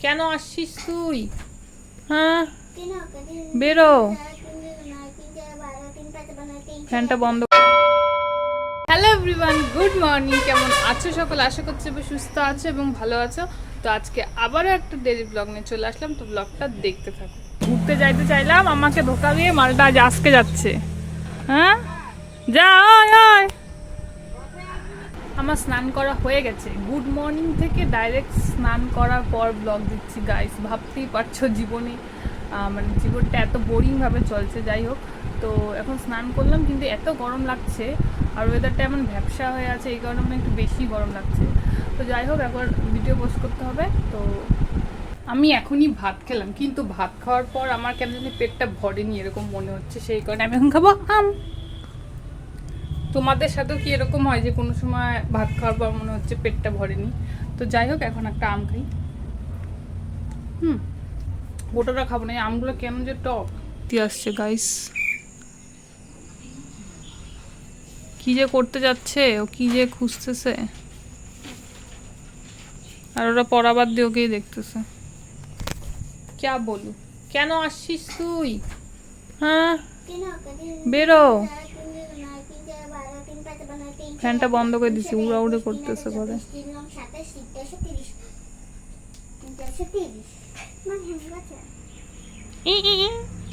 কেন আসছিস তুই? হ্যাঁ বেরো, ফ্যানটা বন্ধ। Hello everyone, good morning. কেমন আছো সকল? আশা করছি সুস্থ আছো এবং ভালো আছো। তো আজকে আবারও একটা ডেইলি ব্লগ নিয়ে চলে আসলাম, তো ব্লগটা দেখতে থাকো। ঘুরতে যাইতে চাইলাম, আমাকে ধোকা দিয়ে মালটা আজ আজকে যাচ্ছে। হ্যাঁ যা, আয়। আমার স্নান করা হয়ে গেছে। গুড মর্নিং থেকে ডাইরেক্ট স্নান করার পর ব্লগ দিচ্ছি গাইস। ভাবতেই পারছো জীবনে মানে জীবনটা এত বোরিংভাবে চলছে। যাই হোক, তো এখন স্নান করলাম, কিন্তু এত গরম লাগছে আর ওয়েদারটা এমন ভ্যাপসা হয়ে আছে, এই কারণে মানে একটু বেশি গরম লাগছে। তো যাই হোক, এখন ভিডিও পোস্ট করতে হবে। তো আমি এখনই ভাত খেলাম, কিন্তু ভাত খাওয়ার পর আমার কেন জানি পেটটা ভরেনি এরকম মনে হচ্ছে, সেই কারণে আমি এখন খাবো আম। তোমাদের সাথেও কি এরকম হয় যে কোনো সময় ভাত খাওয়ার পর মনে হচ্ছে পেটটা ভরেনি? তো যাই হোক, এখন একটা আম খাই। গোটাটা খাবো না, এই আমগুলো কেমন যে টক আসছে গাইস। কি যে করতে যাচ্ছে ও, কি যে খুঁজতেছে, আর ওরা পড়াবাদ দিয়ে ওকেই দেখতেছে। ক্যা বলু, কেন আসছিস তুই? হ্যাঁ বেরো, ফ্যানটা বন্ধ করে দিছি, উড়াউড়ি করতেছে ঘরে।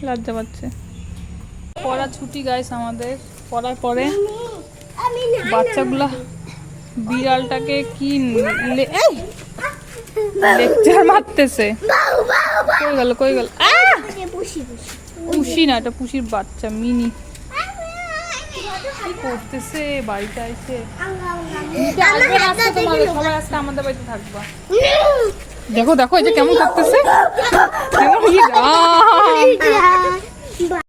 লজ্জা পাচ্ছে। পড়া ছুটি গাইস আমাদের। পড়ার পরে বাচ্চাগুলা বিড়ালটাকে কি লেকচার মারতেছে। কই গেল কই গেল? পুষি না, এটা পুষির বাচ্চা মিনি। কি করতেছে বাড়িতে আইছে? সবাই আজকে আমাদের বাড়িতে থাকবা। দেখো দেখো, এই যে কেমন করতেছে, কেমন